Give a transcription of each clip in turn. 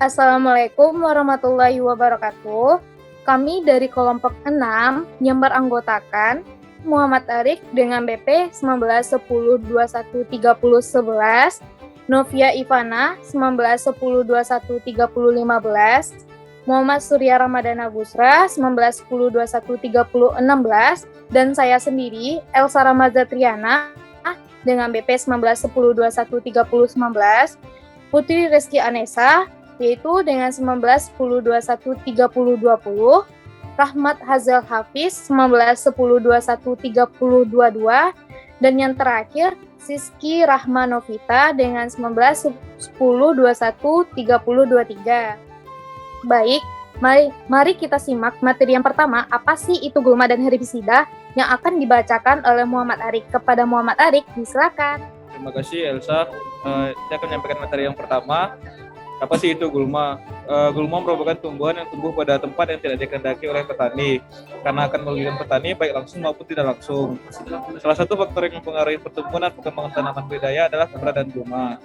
Assalamualaikum warahmatullahi wabarakatuh. Kami dari kelompok 6 yang beranggotakan Muhammad Arik dengan BP 1910213011, Novia Ivana 1910213015, Muhammad Surya Ramadana Busra 1910213016, dan saya sendiri Elsa Ramaza Triana dengan BP 1910213019, Putri Reski Anessa yaitu dengan 1910213020, Rahmat Hazel Hafiz 1910213022, dan yang terakhir Siski Rahma Novita dengan 1910213023. Baik, mari kita simak materi yang pertama, apa sih itu gulma dan herbisida, yang akan dibacakan oleh Muhammad Arik. Kepada Muhammad Arik, silakan. Terima kasih Elsa. Saya akan menyampaikan materi yang pertama. Apa sih itu gulma? Gulma merupakan tumbuhan yang tumbuh pada tempat yang tidak dikehendaki oleh petani, karena akan merugikan petani baik langsung maupun tidak langsung. Salah satu faktor yang mempengaruhi pertumbuhan dan perkembangan tanaman budidaya adalah keberadaan gulma.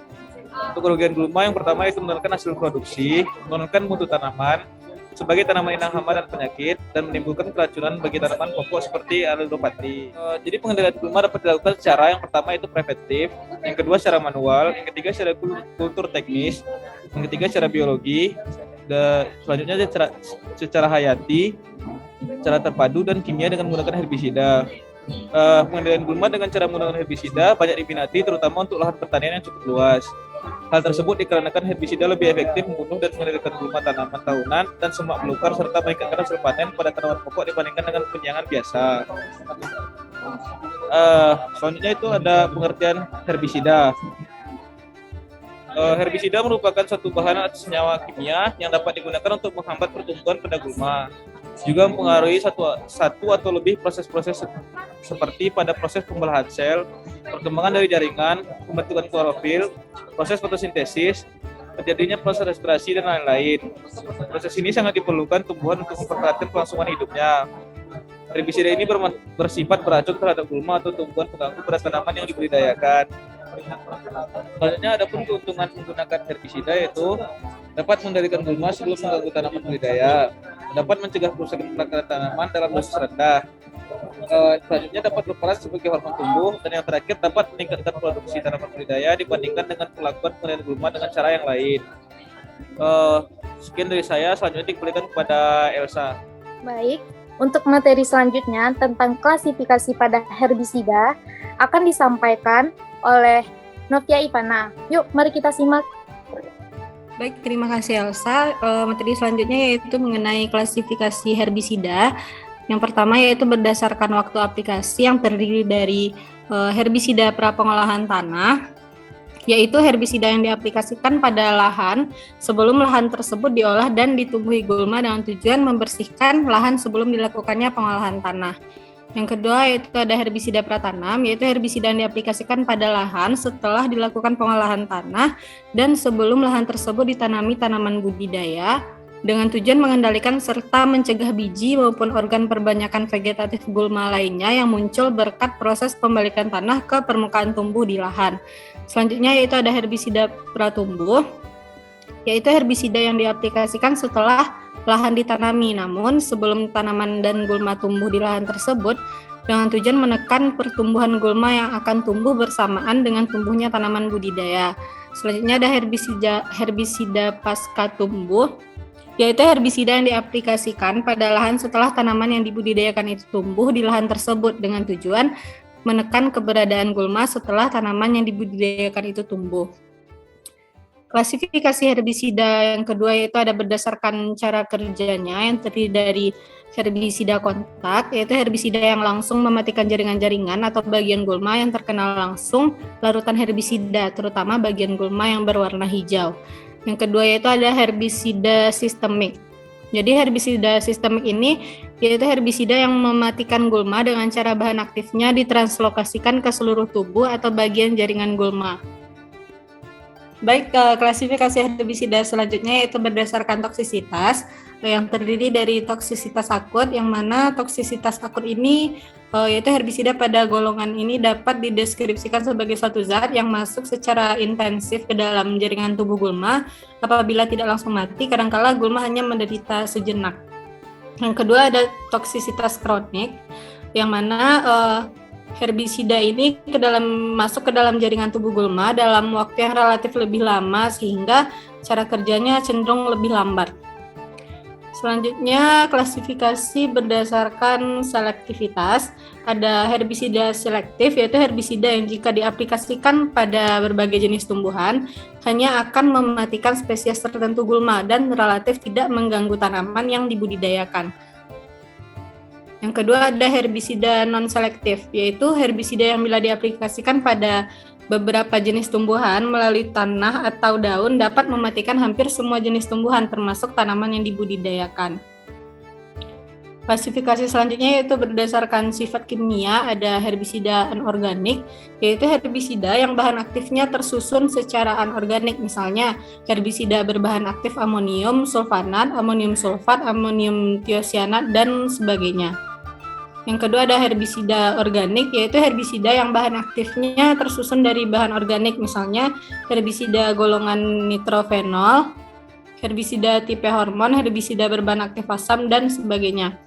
Untuk kerugian gulma, yang pertama itu menurunkan hasil produksi, menurunkan mutu tanaman sebagai tanaman inang hama dan penyakit, dan menimbulkan keracunan bagi tanaman pokok seperti alidopati. Jadi pengendalian gulma dapat dilakukan secara yang pertama itu preventif, yang kedua secara manual, yang ketiga secara kultur teknis, yang ketiga secara biologi, dan selanjutnya secara hayati, secara terpadu dan kimia dengan menggunakan herbisida. Pengendalian gulma dengan cara menggunakan herbisida banyak diminati terutama untuk lahan pertanian yang cukup luas. Hal tersebut dikarenakan herbisida lebih efektif membunuh dan mengendalikan gulma tanaman tahunan dan semak belukar serta meningkatkan hasil panen pada tanaman pokok dibandingkan dengan penyiangan biasa. Selanjutnya itu ada pengertian herbisida. Herbisida merupakan suatu bahan atau senyawa kimia yang dapat digunakan untuk menghambat pertumbuhan pada gulma. Juga mempengaruhi satu atau lebih proses-proses seperti pada proses pembelahan sel, perkembangan dari jaringan, pembentukan klorofil, proses fotosintesis, terjadinya proses respirasi, dan lain-lain. Proses ini sangat diperlukan tumbuhan untuk mempertahankan kelangsungan hidupnya. Herbisida ini bersifat beracun terhadap gulma atau tumbuhan pengganggu pada tanaman yang dibudidayakan. Selanjutnya ada pun keuntungan menggunakan herbisida, yaitu dapat mengendalikan gulma sebelum mengganggu tanaman budidaya, dapat mencegah kerusakan perakaran tanaman dalam dosis rendah. Selanjutnya dapat berperan sebagai hormon tumbuh, dan yang terakhir dapat meningkatkan produksi tanaman budidaya dibandingkan dengan melakukan pengendalian gulma dengan cara yang lain. Sekian dari saya, selanjutnya dikembalikan kepada Elsa. Baik, untuk materi selanjutnya tentang klasifikasi pada herbisida akan disampaikan oleh Novia Ivana. Yuk, mari kita simak. Baik, terima kasih Elsa. Materi selanjutnya yaitu mengenai klasifikasi herbisida. Yang pertama yaitu berdasarkan waktu aplikasi yang terdiri dari herbisida pra-pengolahan tanah, yaitu herbisida yang diaplikasikan pada lahan sebelum lahan tersebut diolah dan ditumbuhi gulma dengan tujuan membersihkan lahan sebelum dilakukannya pengolahan tanah. Yang kedua yaitu ada herbisida pratanam, yaitu herbisida yang diaplikasikan pada lahan setelah dilakukan pengolahan tanah dan sebelum lahan tersebut ditanami tanaman budidaya dengan tujuan mengendalikan serta mencegah biji maupun organ perbanyakan vegetatif gulma lainnya yang muncul berkat proses pembalikan tanah ke permukaan tumbuh di lahan. Selanjutnya yaitu ada herbisida pratumbuh, yaitu herbisida yang diaplikasikan setelah lahan ditanami, namun sebelum tanaman dan gulma tumbuh di lahan tersebut dengan tujuan menekan pertumbuhan gulma yang akan tumbuh bersamaan dengan tumbuhnya tanaman budidaya. Selanjutnya ada herbisida pasca tumbuh, yaitu herbisida yang diaplikasikan pada lahan setelah tanaman yang dibudidayakan itu tumbuh di lahan tersebut dengan tujuan menekan keberadaan gulma setelah tanaman yang dibudidayakan itu tumbuh. Klasifikasi herbisida yang kedua yaitu ada berdasarkan cara kerjanya yang terdiri dari herbisida kontak, yaitu herbisida yang langsung mematikan jaringan-jaringan atau bagian gulma yang terkena langsung larutan herbisida, terutama bagian gulma yang berwarna hijau. Yang kedua yaitu ada herbisida sistemik. Jadi herbisida sistemik ini yaitu herbisida yang mematikan gulma dengan cara bahan aktifnya ditranslokasikan ke seluruh tubuh atau bagian jaringan gulma. Baik, klasifikasi herbisida selanjutnya yaitu berdasarkan toksisitas. yang terdiri dari toksisitas akut, yang mana toksisitas akut ini yaitu herbisida pada golongan ini dapat dideskripsikan sebagai suatu zat yang masuk secara intensif ke dalam jaringan tubuh gulma. Apabila tidak langsung mati, kadangkala gulma hanya menderita sejenak. Yang kedua ada toksisitas kronik, yang mana herbisida ini masuk ke dalam jaringan tubuh gulma dalam waktu yang relatif lebih lama sehingga cara kerjanya cenderung lebih lambat. Selanjutnya, klasifikasi berdasarkan selektivitas. Ada herbisida selektif, yaitu herbisida yang jika diaplikasikan pada berbagai jenis tumbuhan hanya akan mematikan spesies tertentu gulma dan relatif tidak mengganggu tanaman yang dibudidayakan. Yang kedua ada herbisida non-selektif, yaitu herbisida yang bila diaplikasikan pada beberapa jenis tumbuhan melalui tanah atau daun dapat mematikan hampir semua jenis tumbuhan termasuk tanaman yang dibudidayakan. Klasifikasi selanjutnya yaitu berdasarkan sifat kimia, ada herbisida anorganik, yaitu herbisida yang bahan aktifnya tersusun secara anorganik, misalnya herbisida berbahan aktif amonium sulfanat, amonium sulfat, amonium tiosianat, dan sebagainya. Yang kedua ada herbisida organik, yaitu herbisida yang bahan aktifnya tersusun dari bahan organik, misalnya herbisida golongan nitrofenol, herbisida tipe hormon, herbisida berbahan aktif asam, dan sebagainya.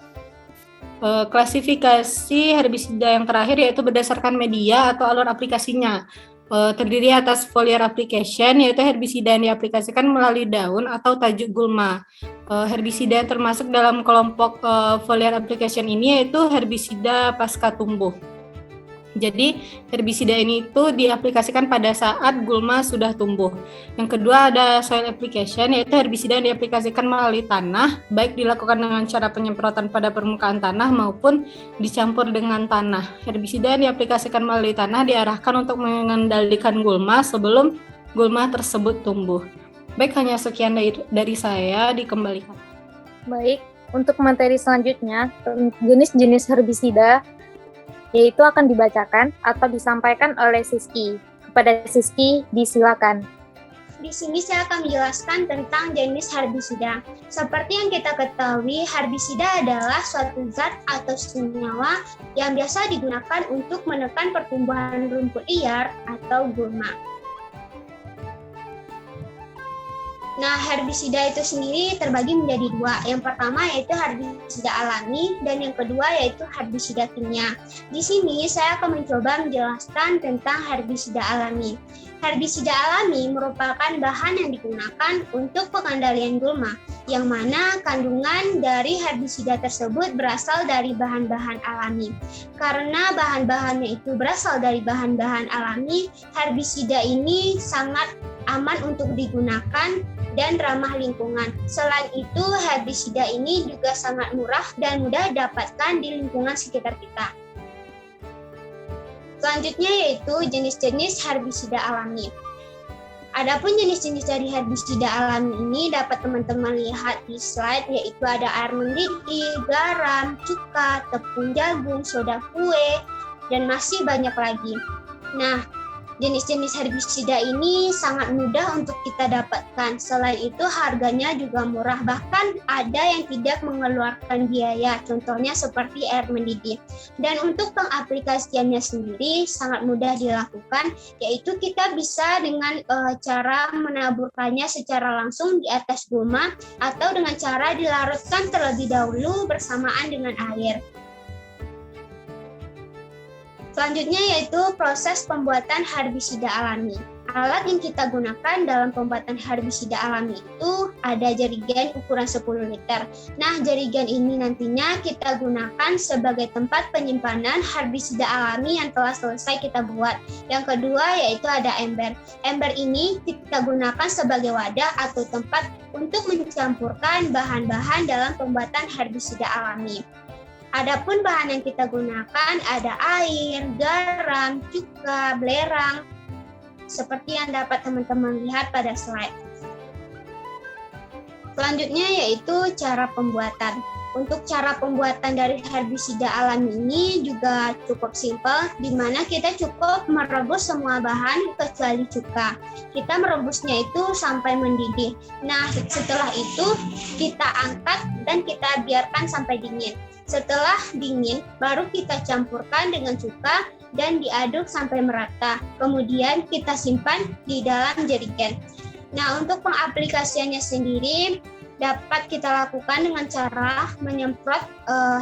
Klasifikasi herbisida yang terakhir yaitu berdasarkan media atau alur aplikasinya. Terdiri atas foliar application, yaitu herbisida yang diaplikasikan melalui daun atau tajuk gulma. Herbisida yang termasuk dalam kelompok foliar application ini yaitu herbisida pasca tumbuh. Jadi herbisida ini itu diaplikasikan pada saat gulma sudah tumbuh. Yang kedua ada soil application, yaitu herbisida yang diaplikasikan melalui tanah, baik dilakukan dengan cara penyemprotan pada permukaan tanah maupun dicampur dengan tanah. Herbisida yang diaplikasikan melalui tanah diarahkan untuk mengendalikan gulma sebelum gulma tersebut tumbuh. Baik, hanya sekian dari saya, dikembalikan. Baik, untuk materi selanjutnya, jenis-jenis herbisida yaitu akan dibacakan atau disampaikan oleh Siski. Kepada Siski, disilakan. Di sini saya akan menjelaskan tentang jenis herbisida. Seperti yang kita ketahui, herbisida adalah suatu zat atau senyawa yang biasa digunakan untuk menekan pertumbuhan rumput liar atau gulma. Nah, herbisida itu sendiri terbagi menjadi dua. Yang pertama yaitu herbisida alami dan yang kedua yaitu herbisida kimia. Di sini saya akan mencoba menjelaskan tentang herbisida alami. Herbisida alami merupakan bahan yang digunakan untuk pengendalian gulma, yang mana kandungan dari herbisida tersebut berasal dari bahan-bahan alami. Karena bahan-bahannya itu berasal dari bahan-bahan alami, herbisida ini sangat aman untuk digunakan dan ramah lingkungan. Selain itu, herbisida ini juga sangat murah dan mudah didapatkan di lingkungan sekitar kita. Selanjutnya yaitu jenis-jenis herbisida alami. Adapun jenis-jenis dari herbisida alami ini dapat teman-teman lihat di slide, yaitu ada air mendidih, garam, cuka, tepung jagung, soda kue, dan masih banyak lagi. Nah, jenis-jenis herbisida ini sangat mudah untuk kita dapatkan. Selain itu harganya juga murah, bahkan ada yang tidak mengeluarkan biaya, contohnya seperti air mendidih. Dan untuk pengaplikasiannya sendiri sangat mudah dilakukan, yaitu kita bisa dengan cara menaburkannya secara langsung di atas gulma atau dengan cara dilarutkan terlebih dahulu bersamaan dengan air. Selanjutnya yaitu proses pembuatan herbisida alami. Alat yang kita gunakan dalam pembuatan herbisida alami itu ada jerigen ukuran 10 liter. Nah, jerigen ini nantinya kita gunakan sebagai tempat penyimpanan herbisida alami yang telah selesai kita buat. Yang kedua yaitu ada ember. Ember ini kita gunakan sebagai wadah atau tempat untuk mencampurkan bahan-bahan dalam pembuatan herbisida alami. Adapun bahan yang kita gunakan ada air, garam, cuka, belerang, seperti yang dapat teman-teman lihat pada slide. Selanjutnya yaitu cara pembuatan. Untuk cara pembuatan dari herbisida alami ini juga cukup simpel, di mana kita cukup merebus semua bahan kecuali cuka. Kita merebusnya itu sampai mendidih. Nah, setelah itu kita angkat dan kita biarkan sampai dingin. Setelah dingin, baru kita campurkan dengan cuka dan diaduk sampai merata. Kemudian kita simpan di dalam jerigen. Nah, untuk pengaplikasiannya sendiri, dapat kita lakukan dengan cara menyemprot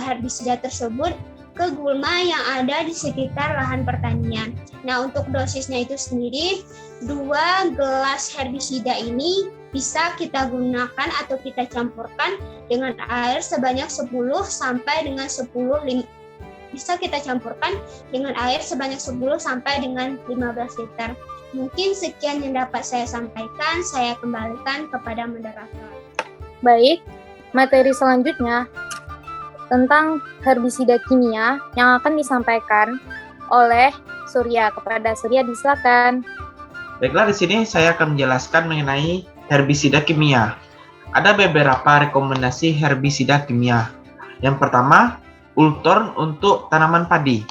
herbisida tersebut ke gulma yang ada di sekitar lahan pertanian. Nah, untuk dosisnya itu sendiri, 2 gelas herbisida ini bisa kita gunakan atau kita campurkan dengan air sebanyak 10 sampai dengan 10 bisa kita campurkan dengan air sebanyak 10 sampai dengan 15 liter. Mungkin sekian yang dapat saya sampaikan, saya kembalikan kepada moderator. Baik, materi selanjutnya tentang herbisida kimia yang akan disampaikan oleh Surya. Kepada Surya, disilakan. Baiklah, di sini saya akan menjelaskan mengenai herbisida kimia. Ada beberapa rekomendasi herbisida kimia. Yang pertama, Ulton untuk tanaman padi.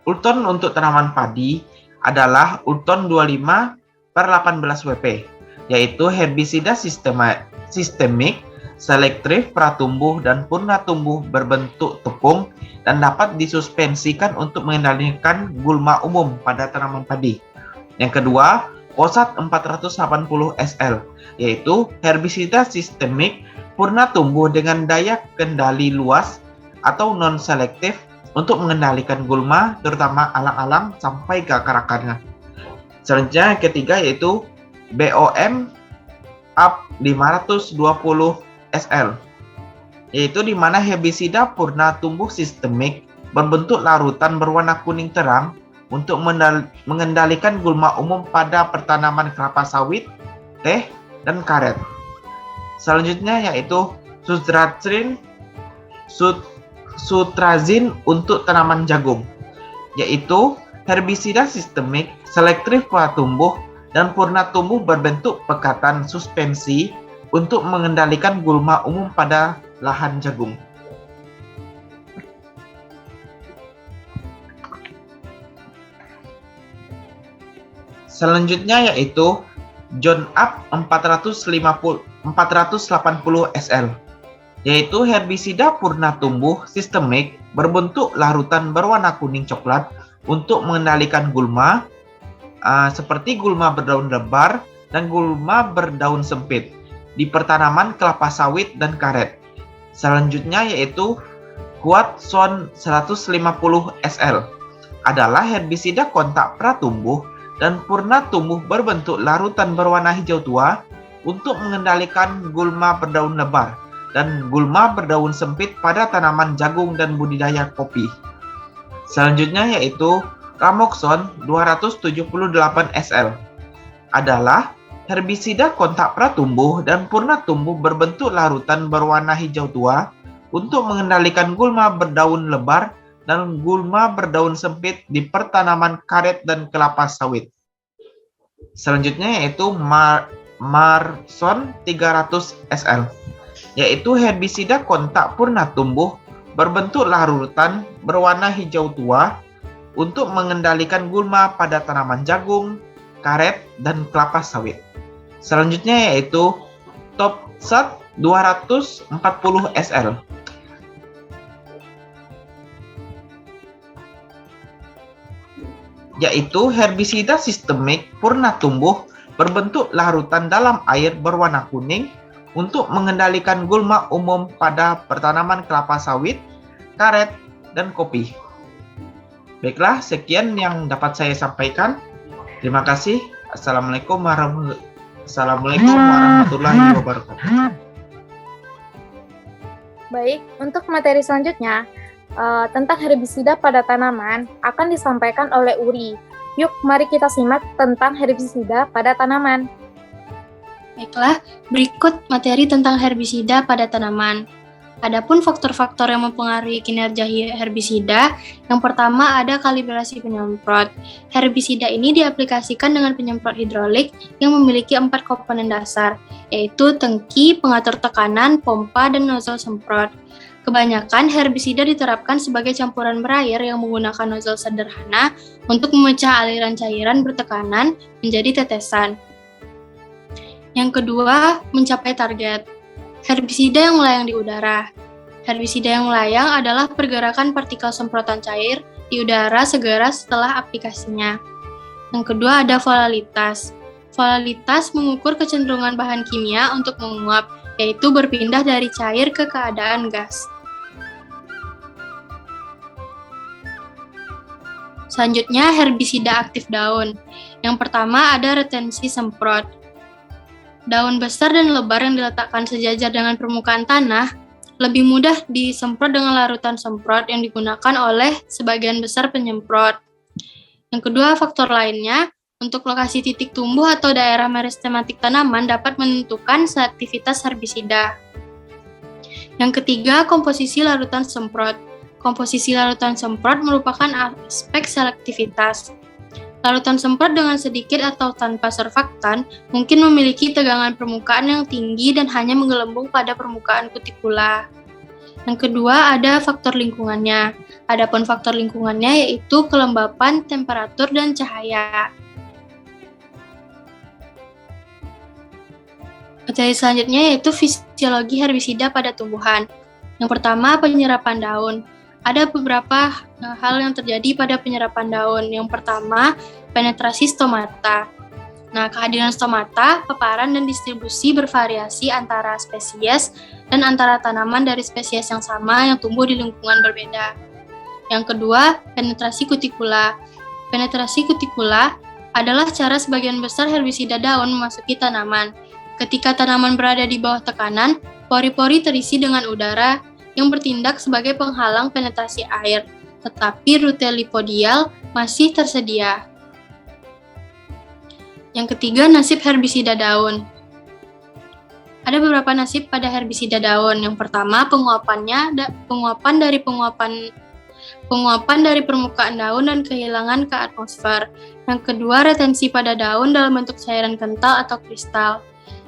Ulton untuk tanaman padi adalah Ulton 25/18 WP, yaitu herbisida sistemik, selektif pratumbuh dan purna tumbuh berbentuk tepung dan dapat disuspensikan untuk mengendalikan gulma umum pada tanaman padi. Yang kedua, Posat 480 SL, yaitu herbisida sistemik purna tumbuh dengan daya kendali luas atau non-selektif untuk mengendalikan gulma, terutama alang-alang sampai ke akar-akarnya. Selanjutnya yang ketiga yaitu BOM UP 520 SL, yaitu di mana herbisida purna tumbuh sistemik berbentuk larutan berwarna kuning terang untuk mengendalikan gulma umum pada pertanaman kelapa sawit, teh, dan karet. Selanjutnya yaitu Sutrazin untuk tanaman jagung, yaitu herbisida sistemik, selektif pratumbuh, dan purna tumbuh berbentuk pekatan suspensi untuk mengendalikan gulma umum pada lahan jagung. Selanjutnya yaitu John Up 480 SL, yaitu herbisida purna tumbuh sistemik berbentuk larutan berwarna kuning coklat untuk mengendalikan gulma, seperti gulma berdaun lebar dan gulma berdaun sempit di pertanaman kelapa sawit dan karet. Selanjutnya yaitu Quatson 150 SL adalah herbisida kontak pratumbuh dan purna tumbuh berbentuk larutan berwarna hijau tua untuk mengendalikan gulma berdaun lebar dan gulma berdaun sempit pada tanaman jagung dan budidaya kopi. Selanjutnya yaitu Ramoxon 278 SL adalah herbisida kontak pratumbuh dan purna tumbuh berbentuk larutan berwarna hijau tua untuk mengendalikan gulma berdaun lebar dan gulma berdaun sempit di pertanaman karet dan kelapa sawit. Selanjutnya yaitu Marson 300 SL, yaitu herbisida kontak purna tumbuh berbentuk larutan berwarna hijau tua untuk mengendalikan gulma pada tanaman jagung, karet, dan kelapa sawit. Selanjutnya yaitu Topsat 240 SL, yaitu herbisida sistemik purna tumbuh berbentuk larutan dalam air berwarna kuning untuk mengendalikan gulma umum pada pertanaman kelapa sawit, karet, dan kopi. Baiklah, sekian yang dapat saya sampaikan. Terima kasih. Assalamualaikum warahmatullahi wabarakatuh. Baik, untuk materi selanjutnya tentang herbisida pada tanaman akan disampaikan oleh Uri. Yuk, mari kita simak tentang herbisida pada tanaman. Baiklah, berikut materi tentang herbisida pada tanaman. Adapun faktor-faktor yang mempengaruhi kinerja herbisida, yang pertama ada kalibrasi penyemprot. Herbisida ini diaplikasikan dengan penyemprot hidrolik yang memiliki 4 komponen dasar, yaitu tangki, pengatur tekanan, pompa, dan nozzle semprot. Kebanyakan herbisida diterapkan sebagai campuran berair yang menggunakan nozzle sederhana untuk memecah aliran cairan bertekanan menjadi tetesan. Yang kedua, mencapai target. Herbisida yang melayang di udara. Herbisida yang melayang adalah pergerakan partikel semprotan cair di udara segera setelah aplikasinya. Yang kedua ada volalitas. Volalitas mengukur kecenderungan bahan kimia untuk menguap, yaitu berpindah dari cair ke keadaan gas. Selanjutnya, herbisida aktif daun. Yang pertama ada retensi semprot. Daun besar dan lebar yang diletakkan sejajar dengan permukaan tanah lebih mudah disemprot dengan larutan semprot yang digunakan oleh sebagian besar penyemprot. Yang kedua, faktor lainnya, untuk lokasi titik tumbuh atau daerah meristematik tanaman dapat menentukan selektivitas herbisida. Yang ketiga, komposisi larutan semprot. Komposisi larutan semprot merupakan aspek selektivitas. Larutan semprot dengan sedikit atau tanpa surfaktan mungkin memiliki tegangan permukaan yang tinggi dan hanya menggelembung pada permukaan kutikula. Yang kedua ada faktor lingkungannya. Adapun faktor lingkungannya yaitu kelembapan, temperatur, dan cahaya. Materi selanjutnya yaitu fisiologi herbisida pada tumbuhan. Yang pertama, penyerapan daun. Ada beberapa hal yang terjadi pada penyerapan daun. Yang pertama, penetrasi stomata. Nah, kehadiran stomata, paparan, dan distribusi bervariasi antara spesies dan antara tanaman dari spesies yang sama yang tumbuh di lingkungan berbeda. Yang kedua, penetrasi kutikula. Penetrasi kutikula adalah cara sebagian besar herbisida daun memasuki tanaman. Ketika tanaman berada di bawah tekanan, pori-pori terisi dengan udara yang bertindak sebagai penghalang penetrasi air, tetapi rute lipodial masih tersedia. Yang ketiga, nasib herbisida daun. Ada beberapa nasib pada herbisida daun. Yang pertama, penguapan dari permukaan daun dan kehilangan ke atmosfer. Yang kedua, retensi pada daun dalam bentuk cairan kental atau kristal.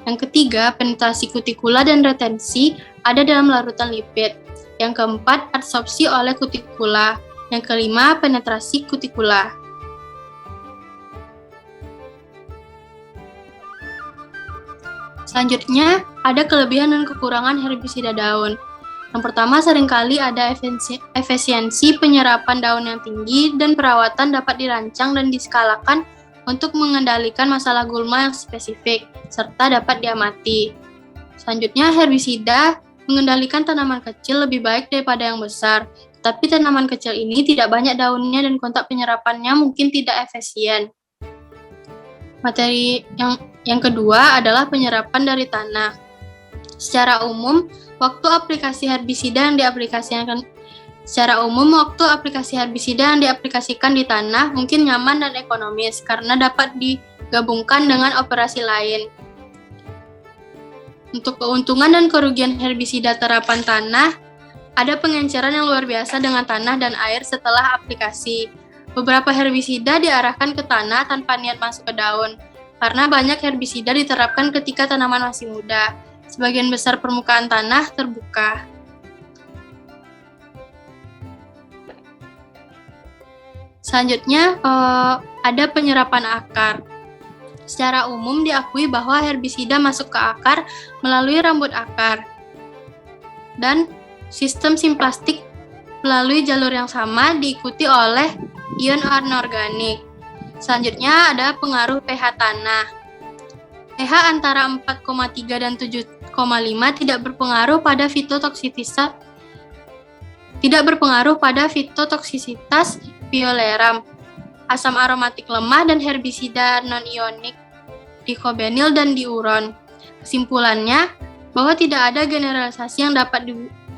Yang ketiga, penetrasi kutikula dan retensi ada dalam larutan lipid. Yang keempat, adsorpsi oleh kutikula. Yang kelima, penetrasi kutikula. Selanjutnya, ada kelebihan dan kekurangan herbisida daun. Yang pertama, seringkali ada efisiensi penyerapan daun yang tinggi dan perawatan dapat dirancang dan diskalakan untuk mengendalikan masalah gulma yang spesifik, serta dapat diamati. Selanjutnya, herbisida mengendalikan tanaman kecil lebih baik daripada yang besar, tetapi tanaman kecil ini tidak banyak daunnya dan kontak penyerapannya mungkin tidak efisien. Materi yang kedua adalah penyerapan dari tanah. Secara umum, waktu aplikasi herbisida yang diaplikasikan di tanah mungkin nyaman dan ekonomis karena dapat digabungkan dengan operasi lain. Untuk keuntungan dan kerugian herbisida terapan tanah, ada pengenceran yang luar biasa dengan tanah dan air setelah aplikasi. Beberapa herbisida diarahkan ke tanah tanpa niat masuk ke daun, karena banyak herbisida diterapkan ketika tanaman masih muda. Sebagian besar permukaan tanah terbuka. Selanjutnya, ada penyerapan akar. Secara umum diakui bahwa herbisida masuk ke akar melalui rambut akar dan sistem simplastik melalui jalur yang sama diikuti oleh ion anorganik. Selanjutnya ada pengaruh pH tanah. pH antara 4,3 dan 7,5 tidak berpengaruh pada fitotoksisitas Violeram, asam aromatik lemah, dan herbisida non-ionik dikobenil dan diuron. Kesimpulannya, bahwa tidak ada generalisasi yang dapat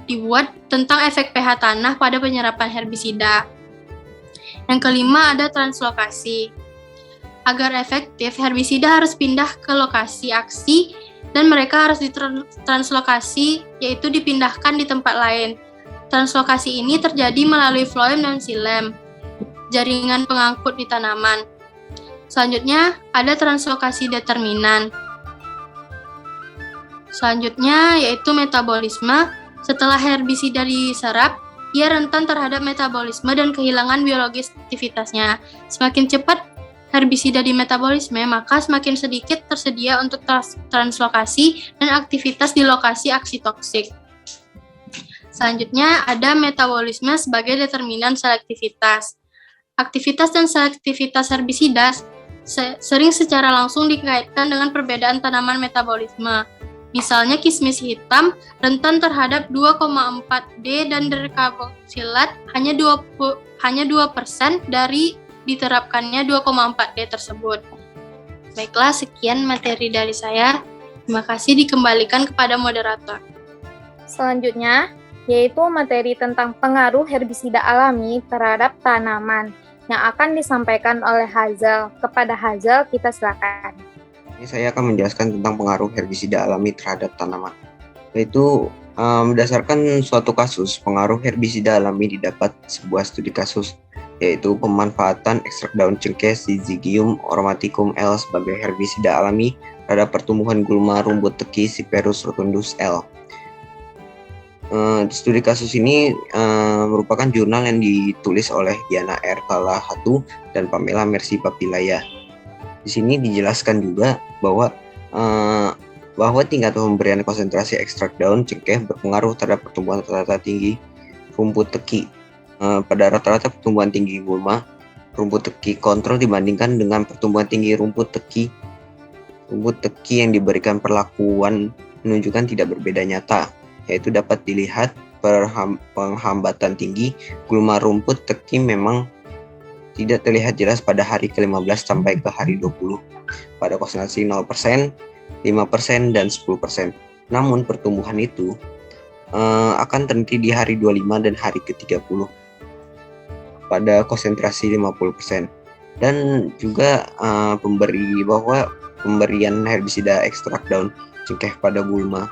dibuat tentang efek pH tanah pada penyerapan herbisida. Yang kelima ada translokasi. Agar efektif, herbisida harus pindah ke lokasi aksi dan mereka harus ditranslokasi, yaitu dipindahkan di tempat lain. Translokasi ini terjadi melalui floem dan xilem, jaringan pengangkut di tanaman. Selanjutnya, ada translokasi determinan. Selanjutnya, yaitu metabolisme. Setelah herbisida diserap, ia rentan terhadap metabolisme dan kehilangan biologis aktivitasnya. Semakin cepat herbisida di metabolisme, maka semakin sedikit tersedia untuk translokasi dan aktivitas di lokasi aksi toksik. Selanjutnya ada metabolisme sebagai determinan selektivitas. Aktivitas dan selektivitas herbisida sering secara langsung dikaitkan dengan perbedaan tanaman metabolisme. Misalnya kismis hitam rentan terhadap 2,4-D dan derkarboksilat hanya 2% dari diterapkannya 2,4-D tersebut. Baiklah, sekian materi dari saya. Terima kasih, dikembalikan kepada moderator. Selanjutnya, yaitu materi tentang pengaruh herbisida alami terhadap tanaman yang akan disampaikan oleh Hazal. Kepada Hazal, kita silakan. Ini saya akan menjelaskan tentang pengaruh herbisida alami terhadap tanaman. Yaitu berdasarkan suatu kasus, pengaruh herbisida alami didapat sebuah studi kasus, yaitu pemanfaatan ekstrak daun cengkeh Syzygium aromaticum L sebagai herbisida alami terhadap pertumbuhan gulma rumput teki Cyperus rotundus L. Studi kasus ini merupakan jurnal yang ditulis oleh Diana R. Talahatu dan Pamela Mercy Papilaya. Di sini dijelaskan juga bahwa tingkat pemberian konsentrasi ekstrak daun cengkeh berpengaruh terhadap pertumbuhan rata-rata tinggi rumput teki. Pada rata-rata pertumbuhan tinggi gulma rumput teki kontrol dibandingkan dengan pertumbuhan tinggi rumput teki. Rumput teki yang diberikan perlakuan menunjukkan tidak berbeda nyata, yaitu dapat dilihat penghambatan tinggi gulma rumput teki memang tidak terlihat jelas pada hari ke-15 sampai ke hari 20 pada konsentrasi 0%, 5%, dan 10%. Namun pertumbuhan itu akan terhenti di hari 25 dan hari ke-30 pada konsentrasi 50%. Dan juga pemberian herbisida ekstrak daun cengkeh pada gulma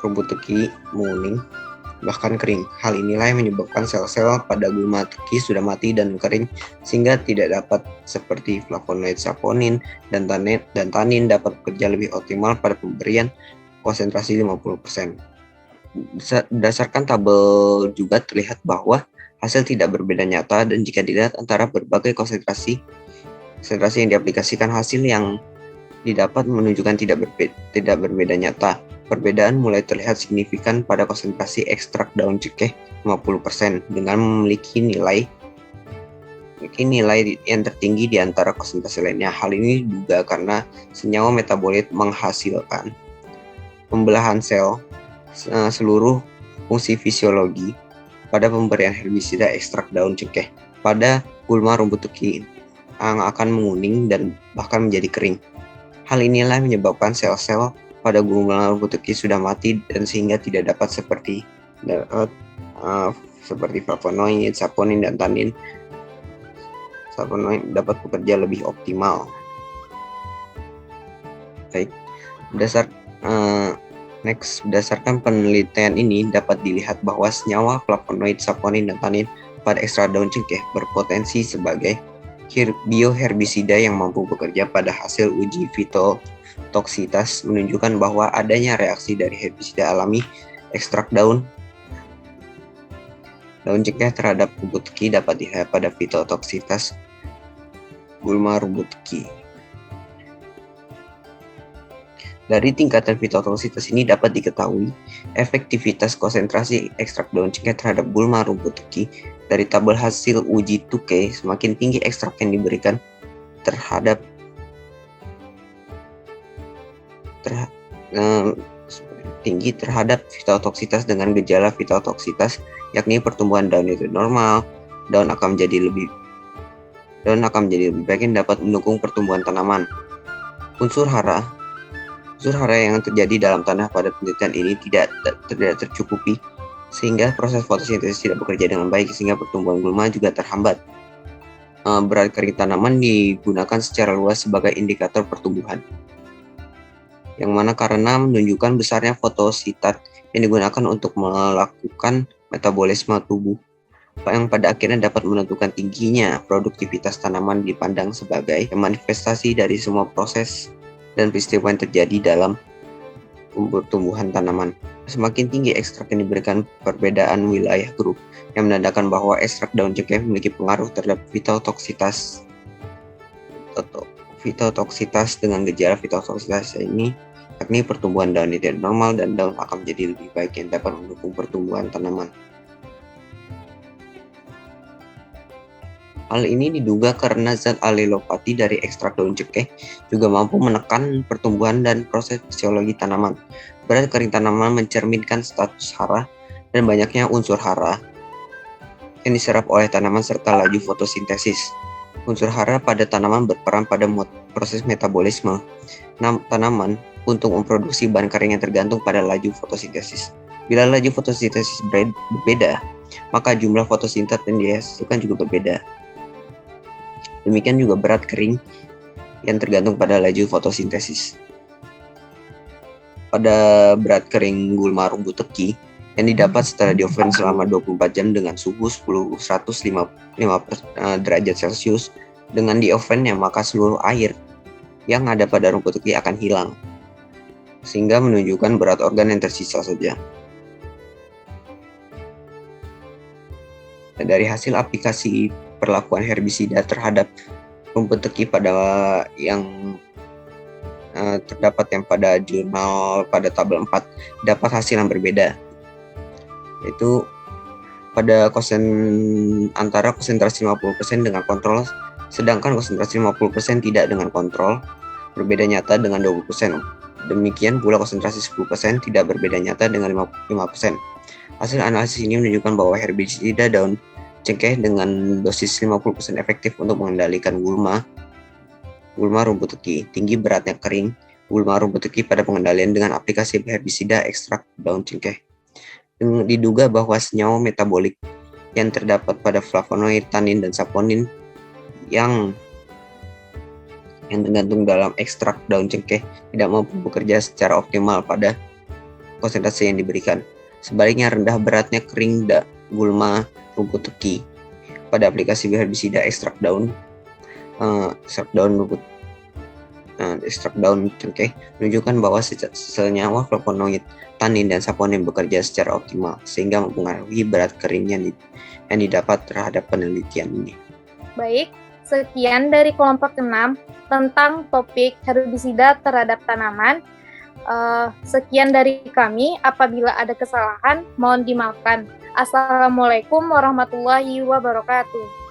rumput teki menguning bahkan kering. Hal inilah yang menyebabkan sel-sel pada gulma teki sudah mati dan kering sehingga tidak dapat seperti flavonoid, saponin, dan tanin dapat bekerja lebih optimal pada pemberian konsentrasi 50%. Berdasarkan tabel juga terlihat bahwa hasil tidak berbeda nyata, dan jika dilihat antara berbagai konsentrasi yang diaplikasikan, hasil yang didapat menunjukkan tidak berbeda nyata. Perbedaan mulai terlihat signifikan pada konsentrasi ekstrak daun cengkeh 50% dengan memiliki nilai yang tertinggi di antara konsentrasi lainnya. Hal ini juga karena senyawa metabolit menghasilkan pembelahan sel seluruh fungsi fisiologi pada pemberian herbisida ekstrak daun cengkeh pada gulma rumput teki yang akan menguning dan bahkan menjadi kering. Hal inilah yang menyebabkan sel-sel pada gulma rumput teki sudah mati dan sehingga tidak dapat seperti flavonoid, saponin, dan tanin dapat bekerja lebih optimal. Baik, berdasarkan penelitian ini dapat dilihat bahwa senyawa flavonoid, saponin, dan tanin pada ekstrak daun cengkeh berpotensi sebagai bioherbisida yang mampu bekerja. Pada hasil uji fitotoksitas menunjukkan bahwa adanya reaksi dari herbisida alami ekstrak daun cengkeh terhadap rumput teki dapat dilihat pada fitotoksitas gulma rumput teki. Dari tingkatan fitotoksitas ini dapat diketahui efektivitas konsentrasi ekstrak daun cengkeh terhadap gulma rumput teki. Dari tabel hasil uji Tukey, semakin tinggi ekstrak yang diberikan terhadap fitotoksitas dengan gejala fitotoksitas, yakni pertumbuhan daun itu normal, daun akan menjadi lebih baik yang dapat mendukung pertumbuhan tanaman. Unsur hara yang terjadi dalam tanah pada penelitian ini tidak tercukupi, sehingga proses fotosintesis tidak bekerja dengan baik, sehingga pertumbuhan gulma juga terhambat. Berat kering tanaman digunakan secara luas sebagai indikator pertumbuhan, yang mana karena menunjukkan besarnya fotositat yang digunakan untuk melakukan metabolisme tubuh, yang pada akhirnya dapat menentukan tingginya produktivitas tanaman dipandang sebagai manifestasi dari semua proses dan peristiwa yang terjadi dalam pertumbuhan tanaman. Semakin tinggi ekstrak yang diberikan, perbedaan wilayah grup yang menandakan bahwa ekstrak daun cengkeh memiliki pengaruh terhadap fitotoksitas dengan gejala fitotoksitas ini, yakni pertumbuhan daun tidak normal dan daun akan menjadi lebih baik yang dapat mendukung pertumbuhan tanaman. Hal ini diduga karena zat alilopati dari ekstrak daun cengkeh juga mampu menekan pertumbuhan dan proses fisiologi tanaman. Berat kering tanaman mencerminkan status hara dan banyaknya unsur hara yang diserap oleh tanaman serta laju fotosintesis. Unsur hara pada tanaman berperan pada proses metabolisme tanaman untuk memproduksi bahan kering yang tergantung pada laju fotosintesis. Bila laju fotosintesis berbeda, maka jumlah fotosintet yang dihasilkan juga berbeda. Demikian juga berat kering yang tergantung pada laju fotosintesis. Pada berat kering gulma rumput teki yang didapat setelah dioven selama 24 jam dengan suhu 105 derajat Celcius, dengan diovennya maka seluruh air yang ada pada rumput teki akan hilang, sehingga menunjukkan berat organ yang tersisa saja. Dari hasil aplikasi perlakuan herbisida terhadap rumput teki yang terdapat yang pada jurnal pada tabel 4 dapat hasil yang berbeda, yaitu pada antara konsentrasi 50% dengan kontrol, sedangkan konsentrasi 50% tidak dengan kontrol berbeda nyata dengan 20%. Demikian pula konsentrasi 10% tidak berbeda nyata dengan 5%. Hasil analisis ini menunjukkan bahwa herbisida daun cengkeh dengan dosis 50% efektif untuk mengendalikan gulma rumput teki. Tinggi beratnya kering gulma rumput teki pada pengendalian dengan aplikasi herbisida ekstrak daun cengkeh. Diduga bahwa senyawa metabolik yang terdapat pada flavonoid, tanin, dan saponin yang tergantung dalam ekstrak daun cengkeh tidak mampu bekerja secara optimal pada konsentrasi yang diberikan. Sebaliknya, rendah beratnya kering gulma rumput teki pada aplikasi herbisida ekstrak daun cengkeh menunjukkan bahwa senyawa flavonoid, tanin, dan saponin bekerja secara optimal sehingga mempengaruhi berat kering yang didapat terhadap penelitian ini. Baik, sekian dari kelompok 6 tentang topik herbisida terhadap tanaman. Sekian dari kami. Apabila ada kesalahan, mohon dimaafkan. Assalamualaikum warahmatullahi wabarakatuh.